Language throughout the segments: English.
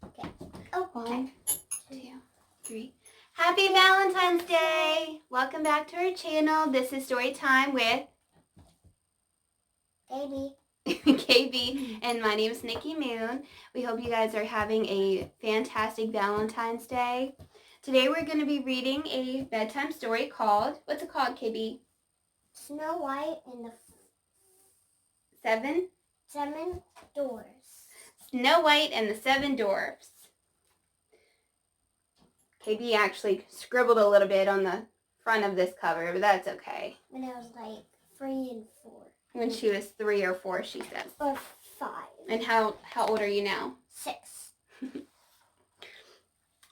Okay. Oh, 1, 2, 3. Happy Valentine's Day! Welcome back to our channel. This is Story Time with baby. KB, and my name is Nikki Moon. We hope you guys are having a fantastic Valentine's Day. Today we're going to be reading a bedtime story called, what's it called, KB? Snow White and the Seven Dwarfs. Snow White and the Seven Dwarfs. KB actually scribbled a little bit on the front of this cover, but that's okay. When I was like 3 and 4. When she was 3 or 4, she says. Or 5. And how old are you now? 6.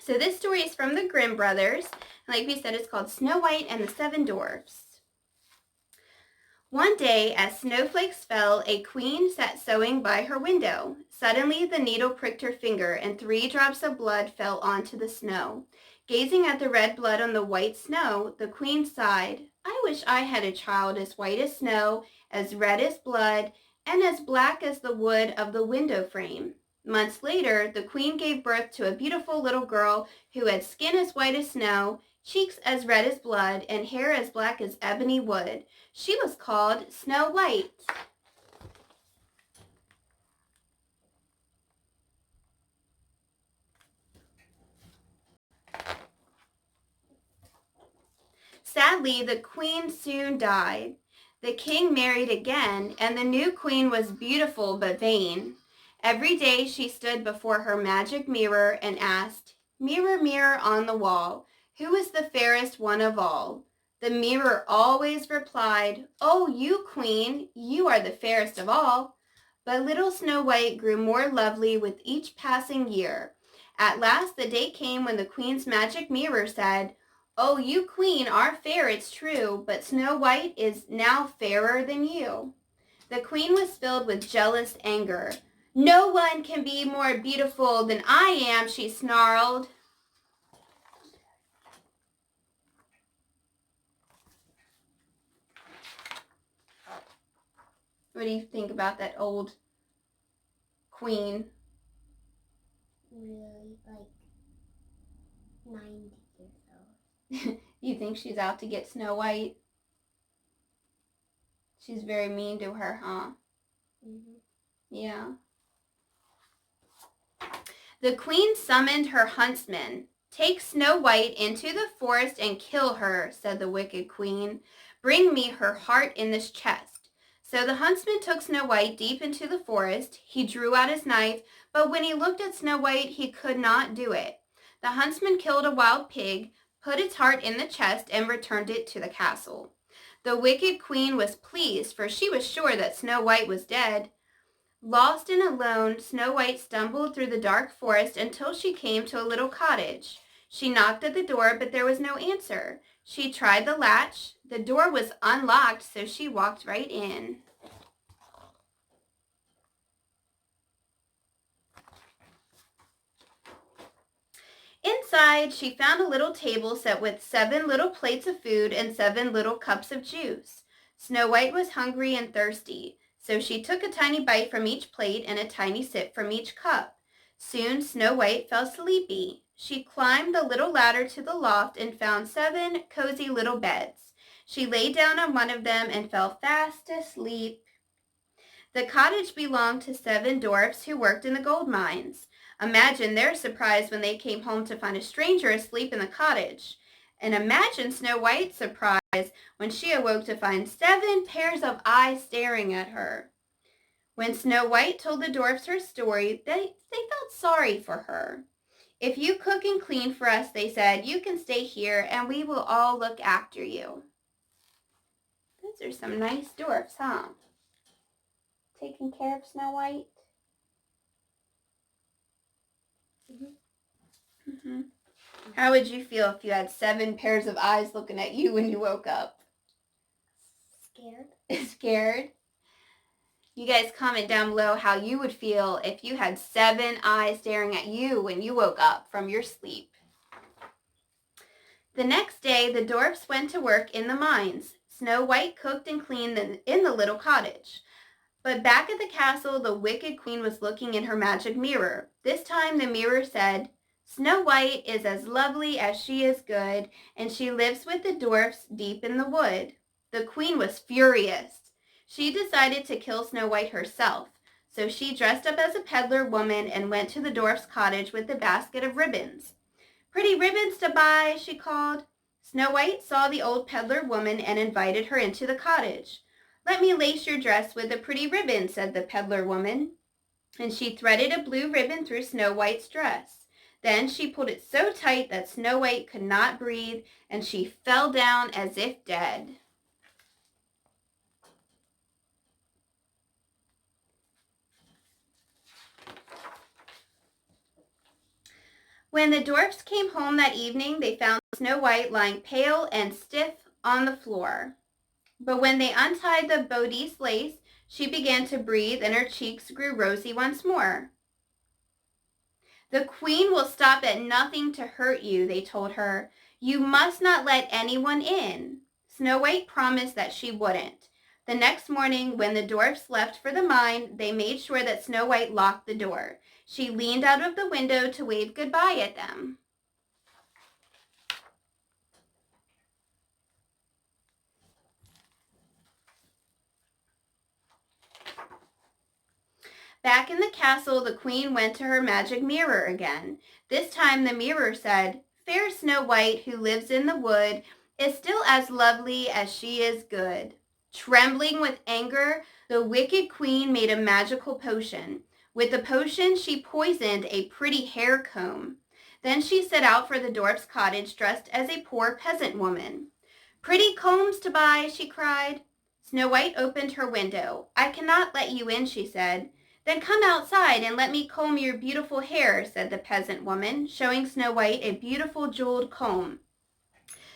So this story is from the Grimm brothers. Like we said, it's called Snow White and the Seven Dwarfs. One day, as snowflakes fell, a queen sat sewing by her window. Suddenly, the needle pricked her finger, and 3 drops of blood fell onto the snow. Gazing at the red blood on the white snow, the queen sighed, "I wish I had a child as white as snow, as red as blood, and as black as the wood of the window frame." Months later, the queen gave birth to a beautiful little girl who had skin as white as snow, cheeks as red as blood, and hair as black as ebony wood. She was called Snow White. Sadly, the queen soon died. The king married again, and the new queen was beautiful but vain. Every day she stood before her magic mirror and asked, "Mirror, mirror on the wall, who is the fairest one of all?" The mirror always replied, "Oh, you, queen, you are the fairest of all." But little Snow White grew more lovely with each passing year. At last the day came when the queen's magic mirror said, "Oh, you, queen, are fair, it's true, but Snow White is now fairer than you." The queen was filled with jealous anger. "No one can be more beautiful than I am," she snarled. What do you think about that old queen? Really, like 90 years old. You think she's out to get Snow White? She's very mean to her, huh? Mm-hmm. Yeah. The queen summoned her huntsmen. "Take Snow White into the forest and kill her," said the wicked queen. "Bring me her heart in this chest." So the huntsman took Snow White deep into the forest. He drew out his knife, but when he looked at Snow White, he could not do it. The huntsman killed a wild pig, put its heart in the chest, and returned it to the castle. The wicked queen was pleased, for she was sure that Snow White was dead. Lost and alone, Snow White stumbled through the dark forest until she came to a little cottage. She knocked at the door, but there was no answer. She tried the latch. The door was unlocked, so she walked right in. Inside, she found a little table set with 7 little plates of food and 7 little cups of juice. Snow White was hungry and thirsty, so she took a tiny bite from each plate and a tiny sip from each cup. Soon Snow White fell sleepy. She climbed the little ladder to the loft and found 7 cozy little beds. She lay down on one of them and fell fast asleep. The cottage belonged to 7 dwarfs who worked in the gold mines. Imagine their surprise when they came home to find a stranger asleep in the cottage. And imagine Snow White's surprise when she awoke to find 7 pairs of eyes staring at her. When Snow White told the dwarfs her story, they felt sorry for her. "If you cook and clean for us," they said, "you can stay here and we will all look after you." Those are some nice dwarfs, huh? Taking care of Snow White. Mm-hmm. How would you feel if you had 7 pairs of eyes looking at you when you woke up? Scared. Scared? You guys comment down below how you would feel if you had 7 eyes staring at you when you woke up from your sleep. The next day, the dwarfs went to work in the mines. Snow White cooked and cleaned in the little cottage. But back at the castle, the wicked queen was looking in her magic mirror. This time the mirror said, "Snow White is as lovely as she is good, and she lives with the dwarfs deep in the wood." The queen was furious. She decided to kill Snow White herself. So she dressed up as a peddler woman and went to the dwarf's cottage with a basket of ribbons. "Pretty ribbons to buy," she called. Snow White saw the old peddler woman and invited her into the cottage. "Let me lace your dress with a pretty ribbon," said the peddler woman. And she threaded a blue ribbon through Snow White's dress. Then she pulled it so tight that Snow White could not breathe, and she fell down as if dead. When the dwarfs came home that evening, they found Snow White lying pale and stiff on the floor. But when they untied the bodice lace, she began to breathe and her cheeks grew rosy once more. "The queen will stop at nothing to hurt you," they told her. "You must not let anyone in." Snow White promised that she wouldn't. The next morning, when the dwarfs left for the mine, they made sure that Snow White locked the door. She leaned out of the window to wave goodbye at them. Back in the castle, the queen went to her magic mirror again. This time the mirror said, "Fair Snow White, who lives in the wood, is still as lovely as she is good." Trembling with anger, the wicked queen made a magical potion. With the potion, she poisoned a pretty hair comb. Then she set out for the dwarf's cottage dressed as a poor peasant woman. "Pretty combs to buy," she cried. Snow White opened her window. "I cannot let you in," she said. "Then come outside and let me comb your beautiful hair," said the peasant woman, showing Snow White a beautiful jeweled comb.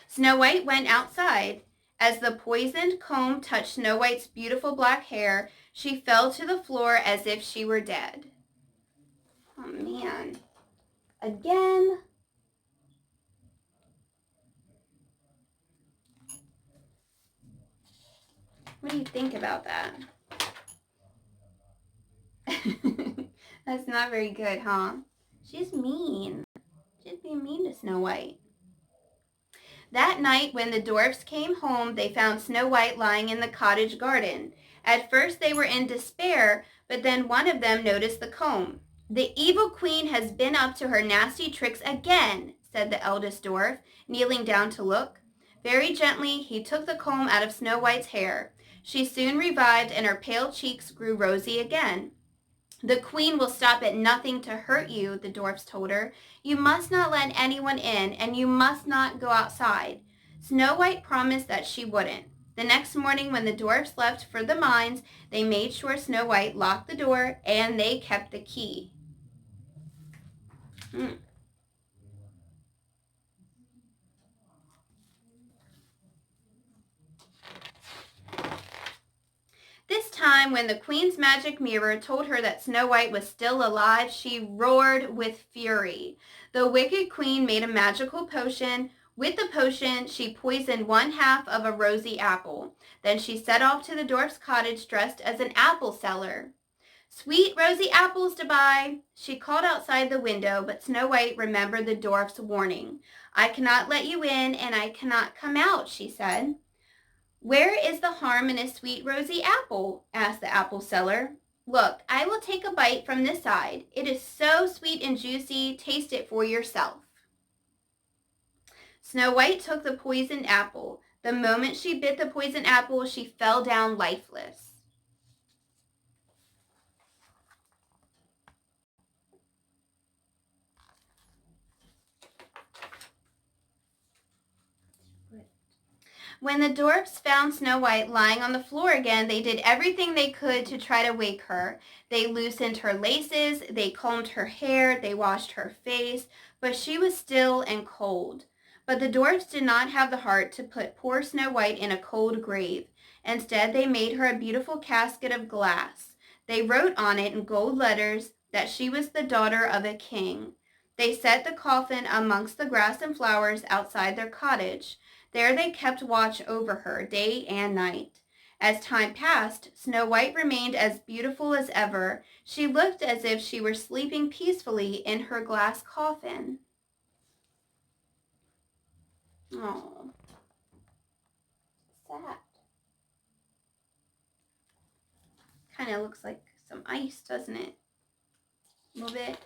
Snow White went outside. As the poisoned comb touched Snow White's beautiful black hair, she fell to the floor as if she were dead. Oh man. Again? What do you think about that? That's not very good, huh? She's mean. She's being mean to Snow White. That night, when the dwarfs came home, they found Snow White lying in the cottage garden. At first they were in despair, but then one of them noticed the comb. "The evil queen has been up to her nasty tricks again," said the eldest dwarf, kneeling down to look. Very gently, he took the comb out of Snow White's hair. She soon revived and her pale cheeks grew rosy again. "The queen will stop at nothing to hurt you," the dwarfs told her. "You must not let anyone in, and you must not go outside." Snow White promised that she wouldn't. The next morning, when the dwarfs left for the mines, they made sure Snow White locked the door, and they kept the key. This time, when the queen's magic mirror told her that Snow White was still alive, she roared with fury. The wicked queen made a magical potion. With the potion, she poisoned one half of a rosy apple. Then she set off to the dwarf's cottage dressed as an apple seller. "Sweet rosy apples to buy," she called outside the window, but Snow White remembered the dwarf's warning. "I cannot let you in, and I cannot come out," she said. "Where is the harm in a sweet rosy apple?" asked the apple seller. "Look, I will take a bite from this side. It is so sweet and juicy. Taste it for yourself." Snow White took the poisoned apple. The moment she bit the poisoned apple, she fell down lifeless. When the dwarfs found Snow White lying on the floor again, they did everything they could to try to wake her. They loosened her laces, they combed her hair, they washed her face, but she was still and cold. But the dwarfs did not have the heart to put poor Snow White in a cold grave. Instead, they made her a beautiful casket of glass. They wrote on it in gold letters that she was the daughter of a king. They set the coffin amongst the grass and flowers outside their cottage. There they kept watch over her day and night. As time passed, Snow White remained as beautiful as ever. She looked as if she were sleeping peacefully in her glass coffin. Oh, sad. Kind of looks like some ice, doesn't it? A little bit.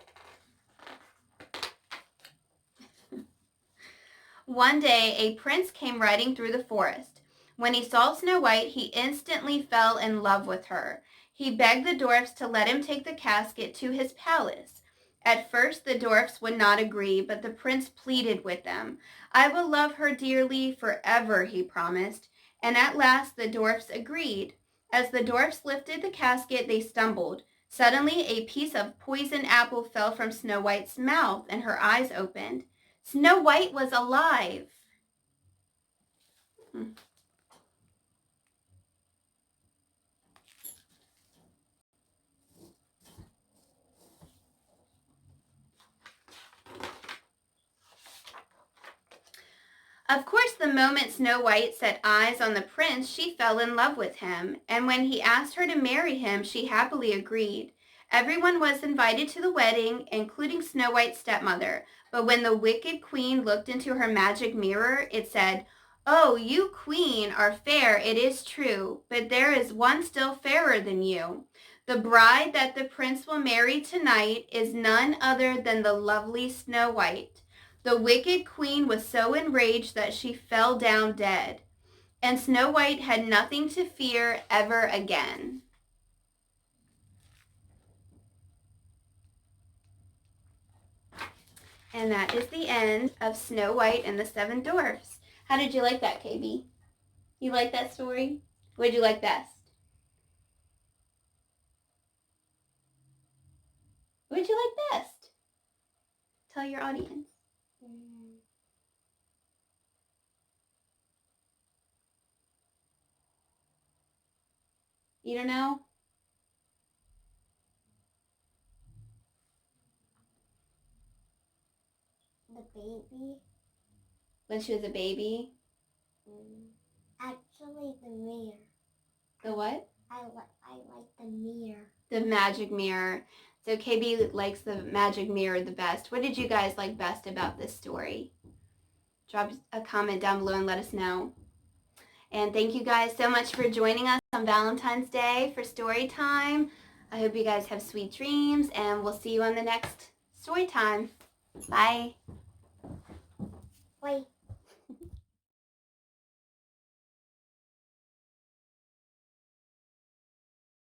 One day, a prince came riding through the forest. When he saw Snow White, he instantly fell in love with her. He begged the dwarfs to let him take the casket to his palace. At first, the dwarfs would not agree, but the prince pleaded with them. "I will love her dearly forever," he promised. And at last, the dwarfs agreed. As the dwarfs lifted the casket, they stumbled. Suddenly, a piece of poisoned apple fell from Snow White's mouth, and her eyes opened. Snow White was alive. Of course, the moment Snow White set eyes on the prince, she fell in love with him, and when he asked her to marry him, she happily agreed. Everyone was invited to the wedding, including Snow White's stepmother, but when the wicked queen looked into her magic mirror, it said, "Oh, you, queen, are fair, it is true, but there is one still fairer than you. The bride that the prince will marry tonight is none other than the lovely Snow White." The wicked queen was so enraged that she fell down dead, and Snow White had nothing to fear ever again. And that is the end of Snow White and the Seven Dwarfs. How did you like that, KB? You like that story? What did you like best? What did you like best? Tell your audience. You don't know? The baby. When she was a baby? Actually, the mirror. The what? I like the mirror. The magic mirror. So KB likes the magic mirror the best. What did you guys like best about this story? Drop a comment down below and let us know. And thank you guys so much for joining us on Valentine's Day for story time. I hope you guys have sweet dreams, and we'll see you on the next story time. Bye. Wait.